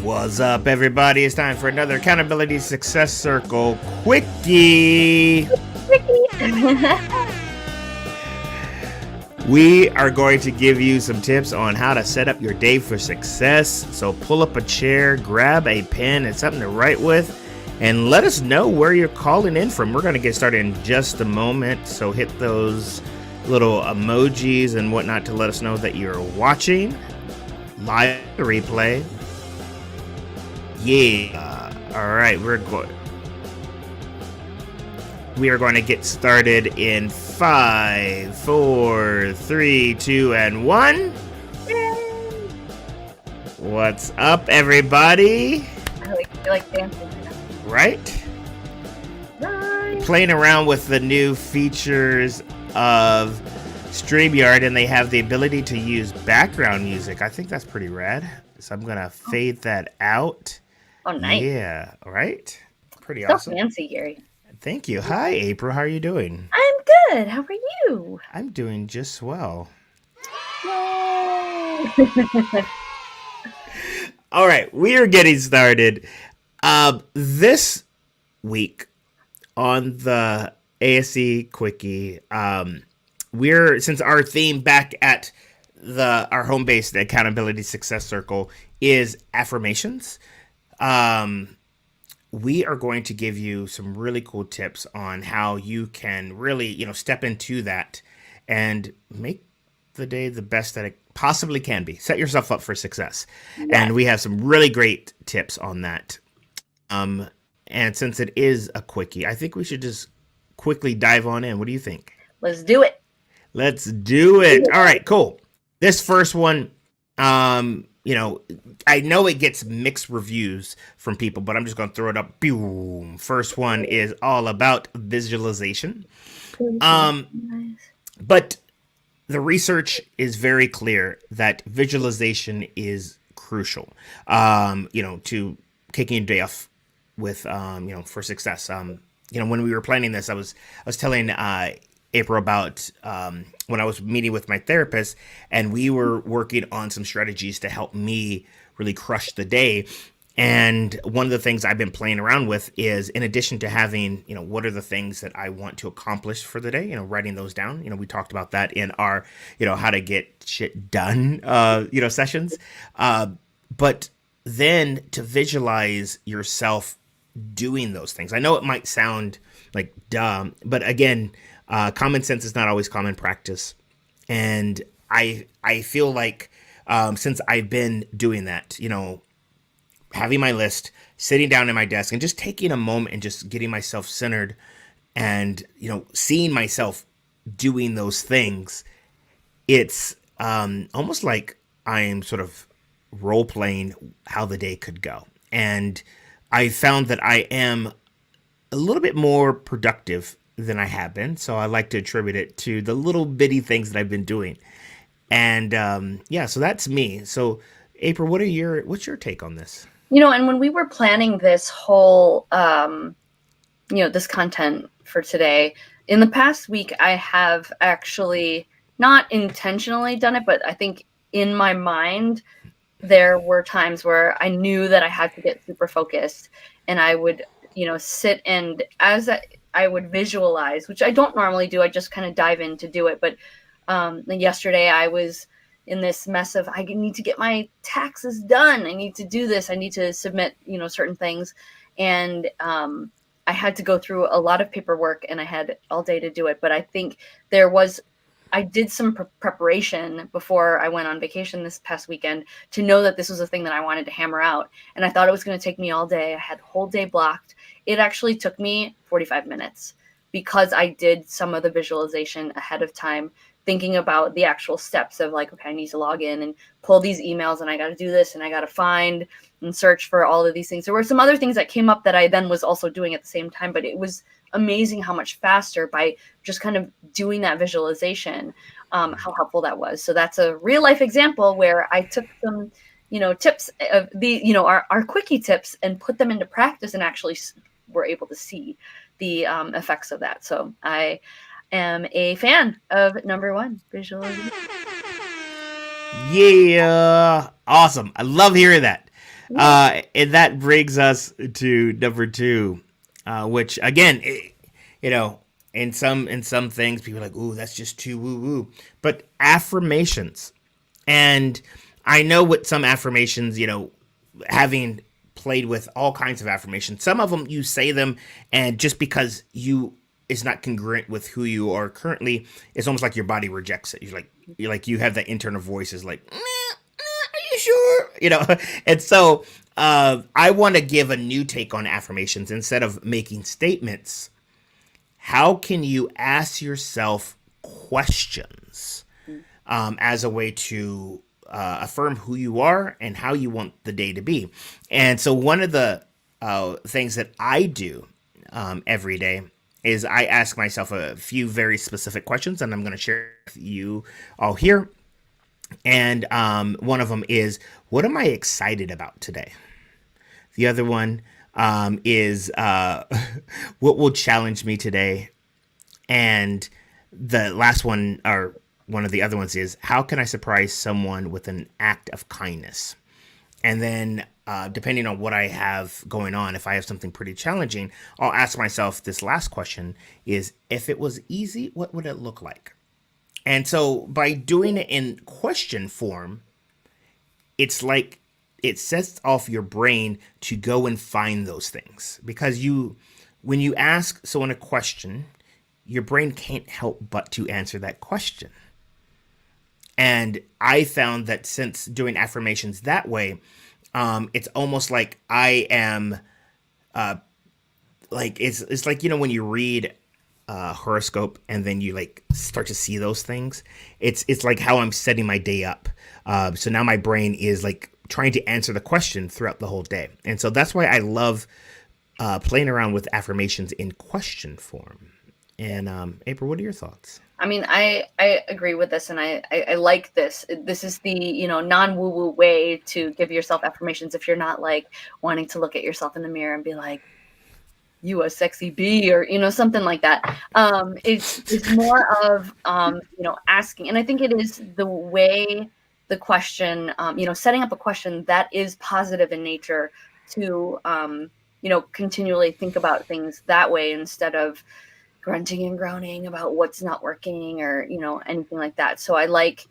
What's up, everybody? It's time for another Accountability Success Circle Quickie. We are going to give you some tips on how to set up your day for success. So pull up a chair, grab a pen and something to write with, and let us know where you're calling in from. We're going to get started in just a moment. So hit those little emojis and whatnot to let us know that you're watching. Live replay. Yeah. All right. We are going to get started in 5, 4, 3, 2, and 1. Yay! What's up, everybody? I like dancing. Right? Right. Playing around with the new features of StreamYard, and they have the ability to use background music. I think that's pretty rad. So I'm going to fade that out. Oh, nice. Yeah, right? Pretty So awesome. fancy, Gary. Thank you. Hi, April. How are you doing? I'm good. How are you? I'm doing just swell. Yay! All right, we are getting started. This week on the ASC Quickie, since our theme back at our home base, the Accountability Success Circle, is affirmations. We are going to give you some really cool tips on how you can really, step into that and make the day the best that it possibly can be. Set yourself up for success. Yes. And we have some really great tips on that. And since it is a quickie, I think we should just quickly dive on in. What do you think? Let's do it. Let's do it. All right, cool. This first one, I know it gets mixed reviews from people, but I'm just going to throw it up. Boom. First one is all about visualization. But the research is very clear that visualization is crucial, to kicking your day off with, for success. When we were planning this, I was telling April about when I was meeting with my therapist, and we were working on some strategies to help me really crush the day. And one of the things I've been playing around with is, in addition to having, what are the things that I want to accomplish for the day, writing those down. We talked about that in our, how to get shit done, sessions. But then to visualize yourself doing those things. I know it might sound like dumb, but again, common sense is not always common practice. And I feel like since I've been doing that, having my list, sitting down at my desk and just taking a moment and just getting myself centered and, seeing myself doing those things, it's almost like I'm sort of role playing how the day could go. And I found that I am a little bit more productive than I have been. So I like to attribute it to the little bitty things that I've been doing. And so that's me. So April, what's your take on this? And when we were planning this whole, this content for today, in the past week, I have actually not intentionally done it, but I think in my mind, there were times where I knew that I had to get super focused, and I would, sit and as I would visualize, which I don't normally do. I just kind of dive in to do it. But yesterday I was in this mess of, I need to get my taxes done. I need to do this. I need to submit, certain things. And I had to go through a lot of paperwork, and I had all day to do it. But I think I did some preparation before I went on vacation this past weekend to know that this was a thing that I wanted to hammer out. And I thought it was going to take me all day. I had the whole day blocked. It actually took me 45 minutes because I did some of the visualization ahead of time, thinking about the actual steps of like, okay, I need to log in and pull these emails, and I got to do this, and I got to find and search for all of these things. There were some other things that came up that I then was also doing at the same time, but it was amazing how much faster by just kind of doing that visualization, how helpful that was. So that's a real life example where I took some, tips of the, our quickie tips and put them into practice, and actually were able to see the effects of that. So I am a fan of number one, visualization. Yeah, awesome. I love hearing that. Yeah. And that brings us to number two, which again, you know, in some things, people are like, "Ooh, that's just too woo woo," but affirmations, and I know what some affirmations, having played with all kinds of affirmations, some of them you say them, and just because you is not congruent with who you are currently, it's almost like your body rejects it. You're like you have that internal voice is like, are you sure? And so I want to give a new take on affirmations. Instead of making statements, how can you ask yourself questions as a way to affirm who you are and how you want the day to be? And so one of the things that I do every day is I ask myself a few very specific questions, and I'm going to share with you all here. And one of them is, what am I excited about today? The other one is, what will challenge me today? And the last one, or one of the other ones, is, how can I surprise someone with an act of kindness? And then, depending on what I have going on, if I have something pretty challenging, I'll ask myself this last question is, if it was easy, what would it look like? And so by doing it in question form, it's like it sets off your brain to go and find those things. Because when you ask someone a question, your brain can't help but to answer that question. And I found that since doing affirmations that way, it's almost like I am like it's like when you read horoscope and then you like start to see those things. It's like how I'm setting my day up. So now my brain is like trying to answer the question throughout the whole day, and so that's why I love playing around with affirmations in question form. And April, what are your thoughts? I mean, I agree with this, and I like this. This is the non woo woo way to give yourself affirmations if you're not like wanting to look at yourself in the mirror and be like, you a sexy bee, or something like that. It's more of asking, and I think it is the way the question, setting up a question that is positive in nature to continually think about things that way instead of grunting and groaning about what's not working, or anything like that. So I like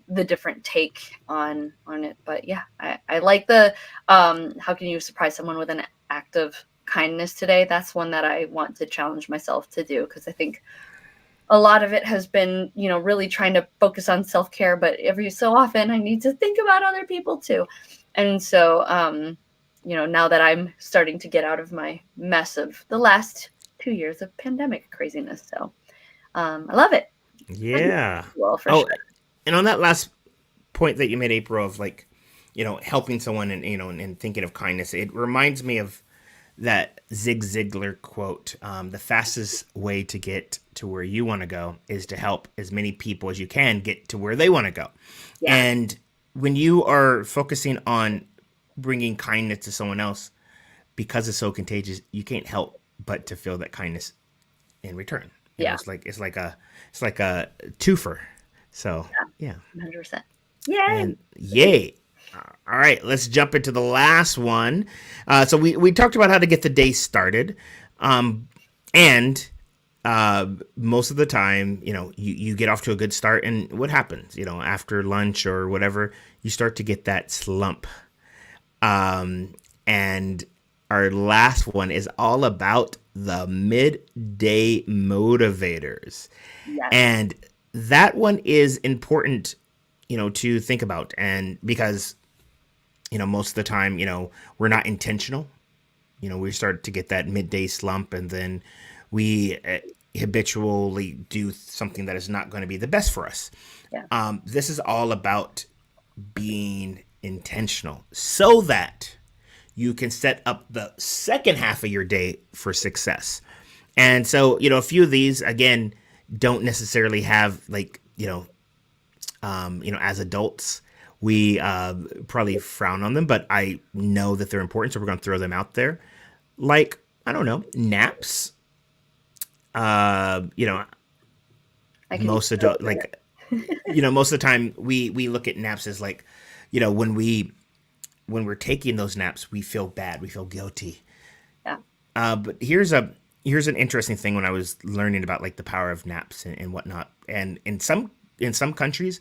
the different take on it. But yeah, I like the how can you surprise someone with an act of kindness today? That's one that I want to challenge myself to do, because I think a lot of it has been really trying to focus on self-care, but every so often I need to think about other people too. And so now that I'm starting to get out of my mess of the last 2 years of pandemic craziness, so I love it. Yeah. Well, for Oh, sure. and on that last point that you made, April, of like, helping someone and and thinking of kindness, it reminds me of that Zig Ziglar quote: "The fastest way to get to where you want to go is to help as many people as you can get to where they want to go." Yeah. And when you are focusing on bringing kindness to someone else, because it's so contagious, you can't help but to feel that kindness in return. Yeah. It's like a twofer. So yeah, 100%. Yay. and yay. All right, let's jump into the last one. So we talked about how to get the day started, and most of the time, you get off to a good start, and what happens? After lunch or whatever, you start to get that slump. And our last one is all about the midday motivators. Yes. And that one is important, to think about. And because, most of the time, we're not intentional. We start to get that midday slump, and then we habitually do something that is not going to be the best for us. Yeah. This is all about being intentional so that you can set up the second half of your day for success. And so, a few of these, again, don't necessarily have like, as adults, we probably frown on them, but I know that they're important. So we're going to throw them out there. Like, I don't know, naps. Uh, you know, I can most adult, like, most of the time we look at naps as like, when we when we're taking those naps, we feel bad, we feel guilty. Yeah. But here's an interesting thing when I was learning about like the power of naps and whatnot. And in some countries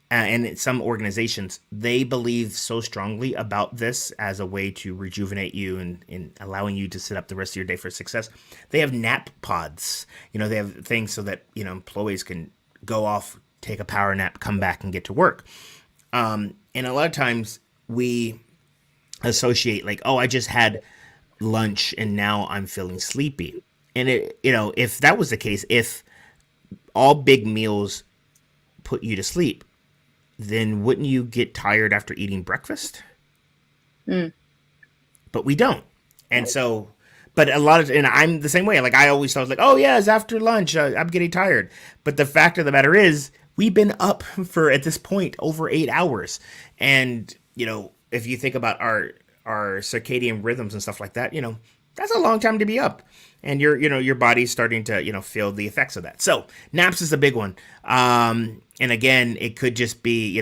and in some organizations, they believe so strongly about this as a way to rejuvenate you and allowing you to set up the rest of your day for success. They have nap pods. They have things so that employees can go off, take a power nap, come back, and get to work. And a lot of times we associate like, oh, I just had lunch and now I'm feeling sleepy. And if that was the case, if all big meals put you to sleep, then wouldn't you get tired after eating breakfast? Mm. But we don't. And so, but and I'm the same way. Like I always thought like, oh yeah, it's after lunch. I'm getting tired. But the fact of the matter is, we've been up for at this point over 8 hours. And, if you think about our circadian rhythms and stuff like that, that's a long time to be up. And your body's starting to, feel the effects of that. So naps is a big one. And again, it could just be,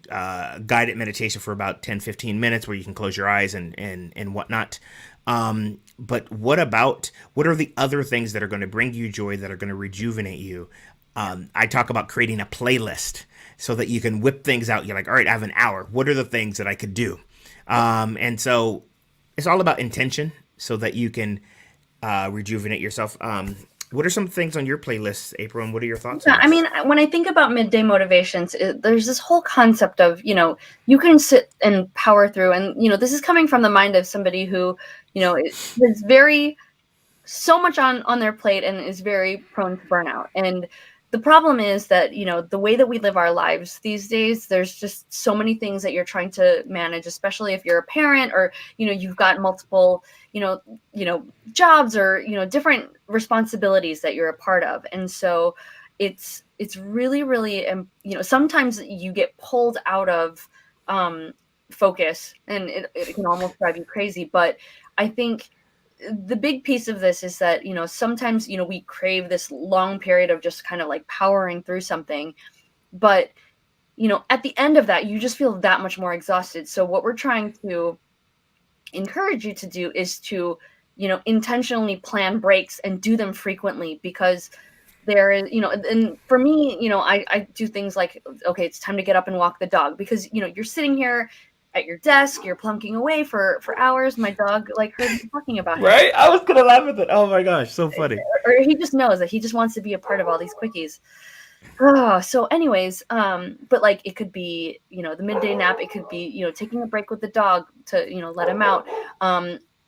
guided meditation for about 10-15 minutes where you can close your eyes and whatnot. But what are the other things that are going to bring you joy, that are going to rejuvenate you? I talk about creating a playlist so that you can whip things out. You're like, all right, I have an hour. What are the things that I could do? And so it's all about intention so that you can rejuvenate yourself. What are some things on your playlist, April, and what are your thoughts on Yeah, this? I mean, when I think about midday motivations, there's this whole concept of, you can sit and power through. And, this is coming from the mind of somebody who, is very, so much on their plate and is very prone to burnout. And the problem is that, the way that we live our lives these days, there's just so many things that you're trying to manage, especially if you're a parent or, you've got multiple, jobs or, different responsibilities that you're a part of. And so it's really, really, sometimes you get pulled out of focus and it can almost drive you crazy. But I think the big piece of this is that, sometimes, we crave this long period of just kind of like powering through something. But, at the end of that, you just feel that much more exhausted. So what we're trying to encourage you to do is to, intentionally plan breaks and do them frequently, because there is, and for me, I do things like, okay, it's time to get up and walk the dog, because, you're sitting here at your desk, you're plunking away for hours. My dog like heard me talking about him, Right? I was gonna laugh at that. Oh my gosh, so funny. or he just knows that he just wants to be a part of all these quickies. Oh, so anyways, but like it could be, the midday nap, it could be, taking a break with the dog to, let him out.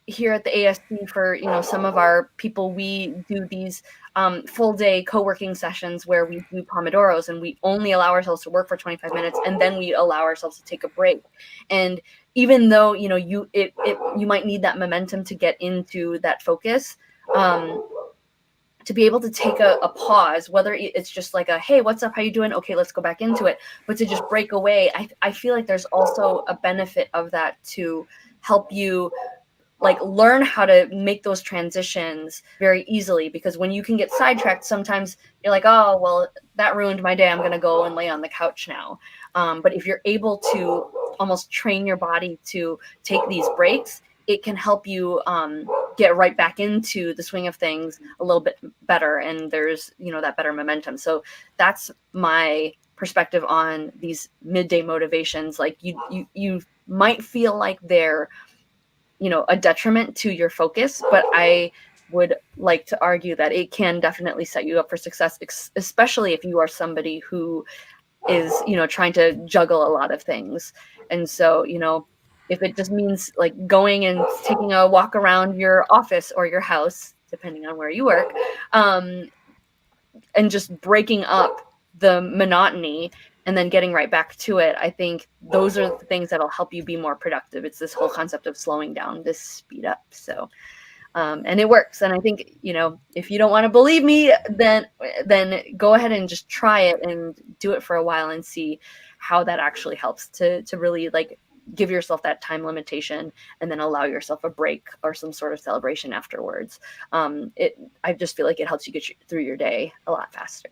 Here at the ASC for, some of our people, we do these full day co-working sessions where we do Pomodoros and we only allow ourselves to work for 25 minutes and then we allow ourselves to take a break. And even though, you might need that momentum to get into that focus, to be able to take a pause, whether it's just like a, hey, what's up? How you doing? Okay, let's go back into it. But to just break away, I feel like there's also a benefit of that to help you like learn how to make those transitions very easily, because when you can get sidetracked, sometimes you're like, oh, well, that ruined my day. I'm going to go and lay on the couch now. But if you're able to almost train your body to take these breaks, it can help you get right back into the swing of things a little bit better. And there's, that better momentum. So that's my perspective on these midday motivations. Like you might feel like they're, a detriment to your focus, but I would like to argue that it can definitely set you up for success, especially if you are somebody who is, trying to juggle a lot of things. And so, if it just means like going and taking a walk around your office or your house, depending on where you work, and just breaking up the monotony and then getting right back to it, I think those are the things that'll help you be more productive. It's this whole concept of slowing down to speed up. So, and it works. And I think, if you don't want to believe me, then go ahead and just try it and do it for a while and see how that actually helps to really like give yourself that time limitation and then allow yourself a break or some sort of celebration afterwards. I just feel like it helps you get through your day a lot faster.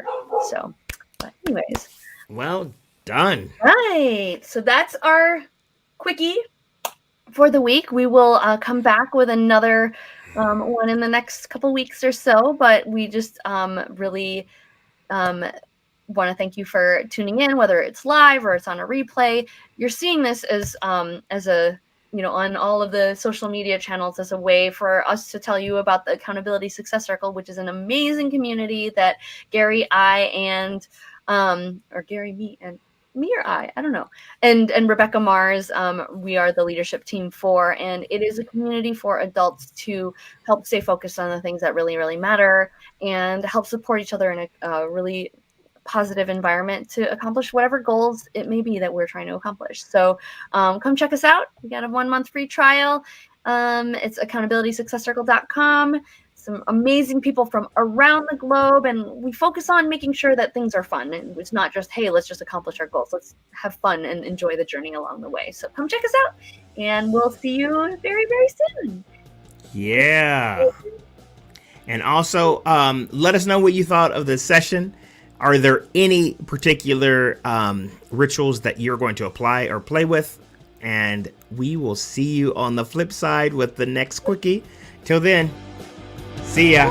So, but anyways. Well done. Right. So that's our quickie for the week. We will come back with another one in the next couple weeks or so, but we just really want to thank you for tuning in, whether it's live or it's on a replay. You're seeing this as a on all of the social media channels as a way for us to tell you about the Accountability Success Circle, which is an amazing community that Gary, I, and or Gary, me or I don't know, and Rebecca Mars, we are the leadership team for, and it is a community for adults to help stay focused on the things that really, really matter and help support each other in a really positive environment to accomplish whatever goals it may be that we're trying to accomplish. So come check us out. We got a 1-month free trial. It's accountabilitysuccesscircle.com. Some amazing people from around the globe, and we focus on making sure that things are fun. And it's not just, hey, let's just accomplish our goals. Let's have fun and enjoy the journey along the way. So come check us out, and we'll see you very, very soon. Yeah. And also, let us know what you thought of this session. Are there any particular rituals that you're going to apply or play with? And we will see you on the flip side with the next Quickie. Till then, see ya.